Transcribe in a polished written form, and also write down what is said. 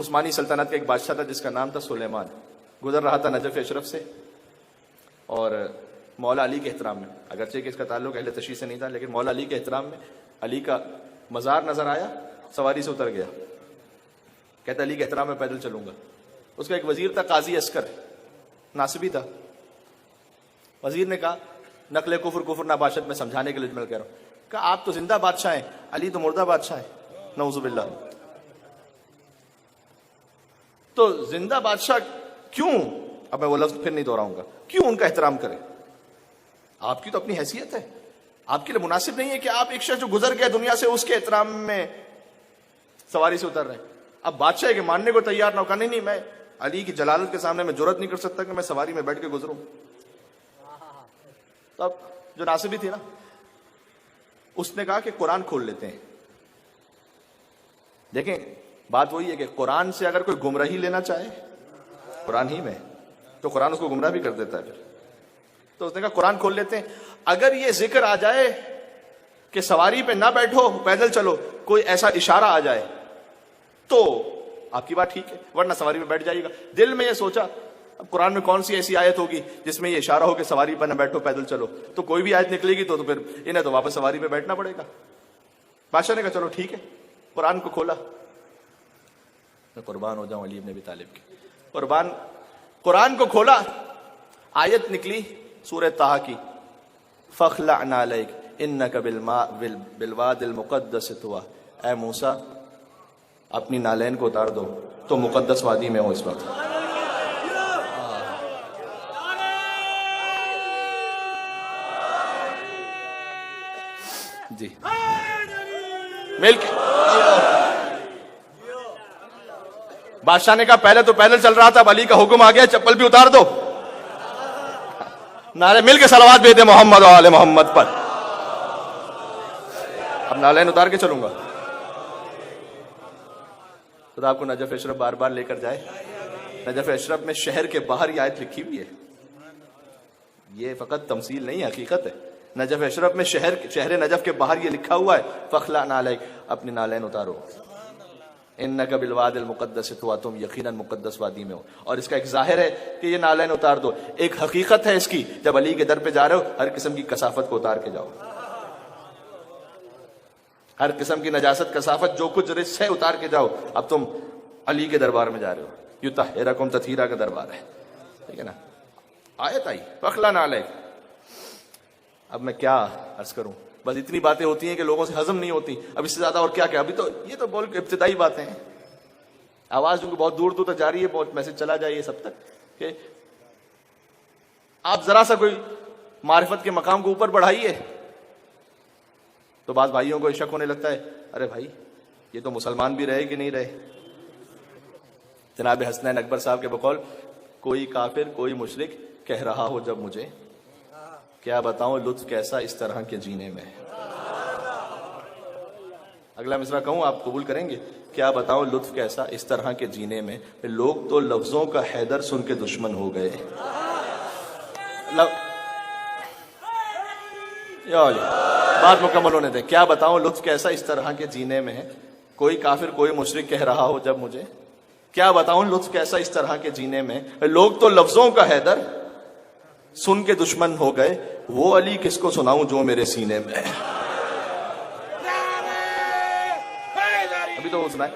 عثمانی سلطنت کا ایک بادشاہ تھا جس کا نام تھا سلیمان. گزر رہا تھا نجف اشرف سے اور مولا علی کے احترام میں، اگرچہ کہ اس کا تعلق اہل تشیع سے نہیں تھا، لیکن مولا علی کے احترام میں علی کا مزار نظر آیا، سواری سے اتر گیا. کہتا علی کے احترام میں پیدل چلوں گا. اس کا ایک وزیر تھا قاضی عسکر، ناصبی تھا. وزیر نے کہا نقل کفر نباشت میں سمجھانے کے لیے میں کہہ رہا ہوں، کہا آپ تو زندہ بادشاہ ہیں، علی تو مردہ بادشاہ ہے، نعوذ باللہ. تو زندہ بادشاہ کیوں، اب میں وہ لفظ پھر نہیں دہراؤں گا، کیوں ان کا احترام کریں؟ آپ کی تو اپنی حیثیت ہے، آپ کے لیے مناسب نہیں ہے کہ آپ ایک شخص جو گزر گیا دنیا سے اس کے احترام میں سواری سے اتر رہے ہیں. اب بادشاہ کے ماننے کو تیار نہ ہو، کہا نہیں میں علی کی جلالت کے سامنے میں جرأت نہیں کر سکتا کہ میں سواری میں بیٹھ کے گزروں. تو اب جو ناصبی تھی نا، اس نے کہا کہ قرآن کھول لیتے ہیں. دیکھیں بات وہی ہے کہ قرآن سے اگر کوئی گمراہی لینا چاہے قرآن ہی میں، تو قرآن اس کو گمراہ بھی کر دیتا ہے. پھر تو اس نے کہا قرآن کھول لیتے ہیں، اگر یہ ذکر آ جائے کہ سواری پہ نہ بیٹھو پیدل چلو، کوئی ایسا اشارہ آ جائے تو آپ کی بات ٹھیک ہے، ورنہ سواری پہ بیٹھ جائیے گا. دل میں یہ سوچا اب قرآن میں کون سی ایسی آیت ہوگی جس میں یہ اشارہ ہو کہ سواری پہ نہ بیٹھو پیدل چلو، تو کوئی بھی آیت نکلے گی تو پھر انہیں تو واپس سواری پہ بیٹھنا پڑے گا. بادشاہ نے کہا چلو ٹھیک ہے، قرآن کو کھولا. میں قربان ہو جاؤں علی ابن ابی طالب کی، قرآن کو کھولا، آیت نکلی سورہ طٰہٰ کی، فَاخْلَعْ نَعْلَيْكَ إِنَّكَ بِالْوَادِ الْمُقَدَّسِ طُوًى. اے موسیٰ اپنی نالین کو اتار دو، تو مقدس وادی میں ہو اس وقت. جی مل کے بادشاہ نے کہا پہلے تو پیدل چل رہا تھا، اب علی کا حکم آ گیا چپل بھی اتار دو. نعرے مل کے صلوات بھیج دے محمد و آل محمد پر. اب نالین اتار کے چلوں گا. خدا آپ کو نجف اشرف بار بار لے کر جائے. نجف اشرف میں شہر کے باہر یہ آیت لکھی ہوئی ہے، یہ فقط تمثیل نہیں حقیقت ہے. نجف اشرف میں شہر نجف کے باہر یہ لکھا ہوا ہے فَاخْلَعْ نَعْلَيْكَ، اپنی نالین اتارو، انک بالواد المقدس طویٰ، تم یقیناً مقدس وادی میں ہو. اور اس کا ایک ظاہر ہے کہ یہ نالین اتار دو، ایک حقیقت ہے اس کی، جب علی کے در پہ جا رہے ہو ہر قسم کی کثافت کو اتار کے جاؤ، ہر قسم کی نجاست کثافت جو کچھ رجس ہے اتار کے جاؤ. اب تم علی کے دربار میں جا رہے ہو، یطہرکم تطہیرا کا دربار ہے، ٹھیک ہے نا. آیت آئی فَاخْلَعْ نَعْلَيْكَ. اب میں کیا عرض کروں، بس اتنی باتیں ہوتی ہیں کہ لوگوں سے ہضم نہیں ہوتی. اب اس سے زیادہ اور کیا ابھی تو یہ تو بول کے ابتدائی باتیں ہیں. آواز ان کو بہت دور دور تک جا رہی ہے، بہت میسج چلا جائے یہ سب تک کہ آپ ذرا سا کوئی معرفت کے مقام کو اوپر بڑھائیے تو بعض بھائیوں کو شک ہونے لگتا ہے، ارے بھائی یہ تو مسلمان بھی رہے کہ نہیں رہے. جناب حسنین اکبر صاحب کے بقول، کوئی کافر کوئی مشرک کہہ رہا ہو جب مجھے، کیا بتاؤں لطف کیسا اس طرح کے جینے میں. اگلا مصرع کہوں آپ قبول کریں گے، کیا بتاؤں لطف کیسا اس طرح کے جینے میں، لوگ تو لفظوں کا حیدر سن کے دشمن ہو گئے. بات مکمل ہونے دیں. کیا بتاؤں لطف کیسا اس طرح کے جینے میں ہے، کوئی کافر کوئی مشرک کہہ رہا ہو جب مجھے، کیا بتاؤں لطف کیسا اس طرح کے جینے میں، لوگ تو لفظوں کا حیدر سن کے دشمن ہو گئے، وہ علی کس کو سناؤں جو میرے سینے میں. ابھی تو وہ سنائے